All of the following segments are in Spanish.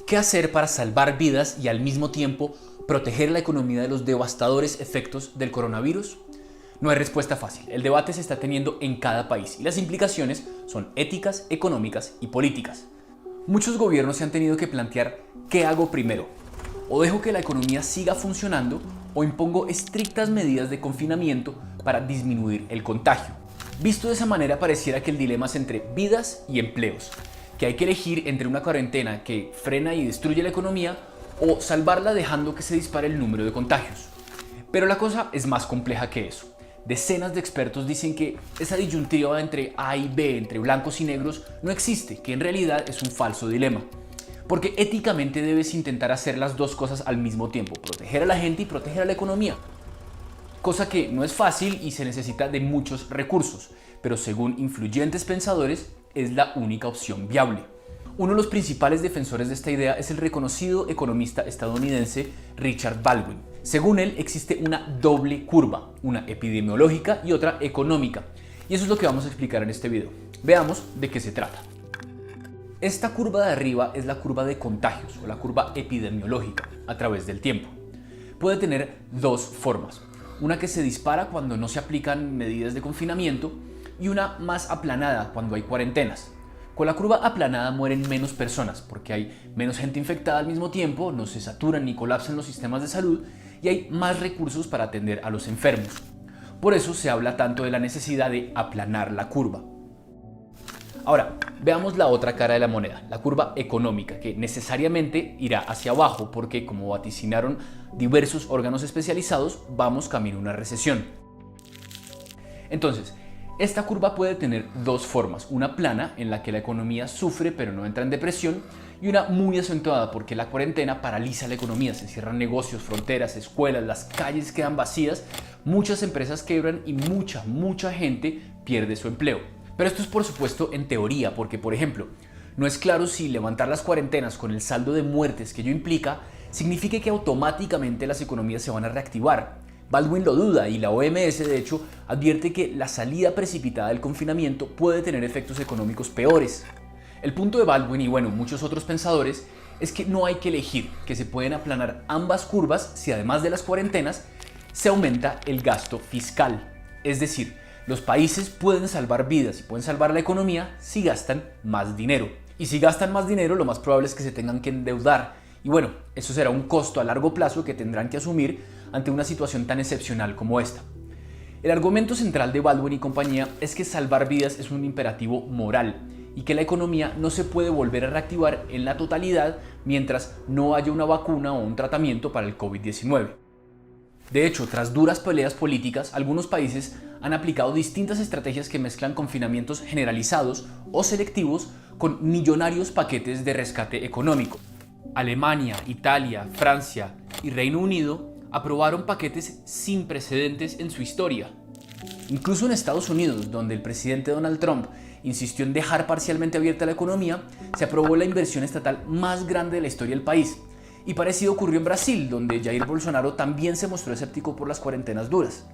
¿Qué hacer para salvar vidas y al mismo tiempo proteger la economía de los devastadores efectos del coronavirus? No hay respuesta fácil. El debate se está teniendo en cada país y las implicaciones son éticas, económicas y políticas. Muchos gobiernos se han tenido que plantear ¿qué hago primero? ¿O dejo que la economía siga funcionando o impongo estrictas medidas de confinamiento para disminuir el contagio? Visto de esa manera, pareciera que el dilema es entre vidas y empleos, que hay que elegir entre una cuarentena que frena y destruye la economía o salvarla dejando que se dispare el número de contagios. Pero la cosa es más compleja que eso. Decenas de expertos dicen que esa disyuntiva entre A y B, entre blancos y negros, no existe, que en realidad es un falso dilema. Porque éticamente debes intentar hacer las dos cosas al mismo tiempo, proteger a la gente y proteger a la economía. Cosa que no es fácil y se necesita de muchos recursos, pero según influyentes pensadores es la única opción viable. Uno de los principales defensores de esta idea es el reconocido economista estadounidense Richard Baldwin. Según él, existe una doble curva, una epidemiológica y otra económica. Y eso es lo que vamos a explicar en este video. Veamos de qué se trata. Esta curva de arriba es la curva de contagios o la curva epidemiológica a través del tiempo. Puede tener dos formas. Una que se dispara cuando no se aplican medidas de confinamiento y una más aplanada cuando hay cuarentenas. Con la curva aplanada mueren menos personas porque hay menos gente infectada al mismo tiempo, no se saturan ni colapsan los sistemas de salud y hay más recursos para atender a los enfermos. Por eso se habla tanto de la necesidad de aplanar la curva. Ahora, veamos la otra cara de la moneda, la curva económica, que necesariamente irá hacia abajo porque, como vaticinaron diversos órganos especializados, vamos camino a una recesión. Entonces, esta curva puede tener dos formas, una plana en la que la economía sufre pero no entra en depresión y una muy acentuada porque la cuarentena paraliza la economía, se cierran negocios, fronteras, escuelas, las calles quedan vacías, muchas empresas quebran y mucha gente pierde su empleo. Pero esto es por supuesto en teoría porque, por ejemplo, no es claro si levantar las cuarentenas con el saldo de muertes que ello implica signifique que automáticamente las economías se van a reactivar. Baldwin lo duda y la OMS de hecho advierte que la salida precipitada del confinamiento puede tener efectos económicos peores. El punto de Baldwin y muchos otros pensadores es que no hay que elegir, que se pueden aplanar ambas curvas si además de las cuarentenas se aumenta el gasto fiscal. Es decir, los países pueden salvar vidas y pueden salvar la economía si gastan más dinero. Y si gastan más dinero, lo más probable es que se tengan que endeudar. Y eso será un costo a largo plazo que tendrán que asumir ante una situación tan excepcional como esta. El argumento central de Baldwin y compañía es que salvar vidas es un imperativo moral y que la economía no se puede volver a reactivar en la totalidad mientras no haya una vacuna o un tratamiento para el COVID-19. De hecho, tras duras peleas políticas, algunos países han aplicado distintas estrategias que mezclan confinamientos generalizados o selectivos con millonarios paquetes de rescate económico. Alemania, Italia, Francia y Reino Unido aprobaron paquetes sin precedentes en su historia. Incluso en Estados Unidos, donde el presidente Donald Trump insistió en dejar parcialmente abierta la economía, se aprobó la inversión estatal más grande de la historia del país. Y parecido ocurrió en Brasil, donde Jair Bolsonaro también se mostró escéptico por las cuarentenas duras.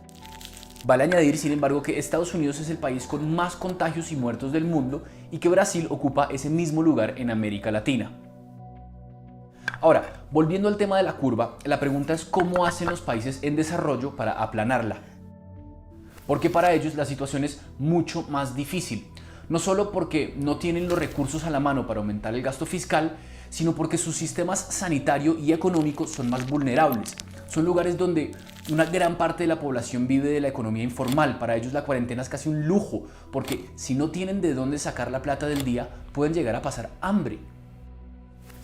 Vale añadir, sin embargo, que Estados Unidos es el país con más contagios y muertos del mundo y que Brasil ocupa ese mismo lugar en América Latina. Ahora, volviendo al tema de la curva, la pregunta es cómo hacen los países en desarrollo para aplanarla. Porque para ellos la situación es mucho más difícil. No solo porque no tienen los recursos a la mano para aumentar el gasto fiscal, sino porque sus sistemas sanitario y económico son más vulnerables. Son lugares donde una gran parte de la población vive de la economía informal. Para ellos la cuarentena es casi un lujo, porque si no tienen de dónde sacar la plata del día, pueden llegar a pasar hambre.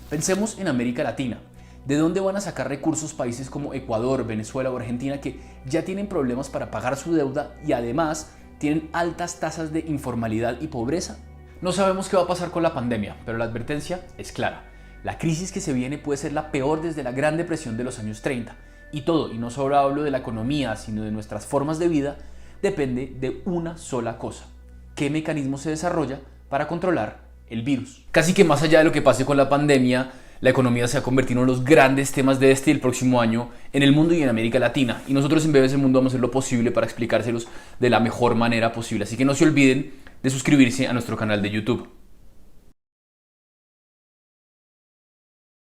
Pensemos en América Latina. ¿De dónde van a sacar recursos países como Ecuador, Venezuela o Argentina que ya tienen problemas para pagar su deuda y además tienen altas tasas de informalidad y pobreza? No sabemos qué va a pasar con la pandemia, pero la advertencia es clara. La crisis que se viene puede ser la peor desde la Gran Depresión de los años 30. Y todo, y no solo hablo de la economía, sino de nuestras formas de vida, depende de una sola cosa: ¿qué mecanismo se desarrolla para controlar el virus? Casi que más allá de lo que pase con la pandemia, la economía se va a convertir en uno de los grandes temas de este y el próximo año en el mundo y en América Latina. Y nosotros en BBC Mundo vamos a hacer lo posible para explicárselos de la mejor manera posible. Así que no se olviden de suscribirse a nuestro canal de YouTube.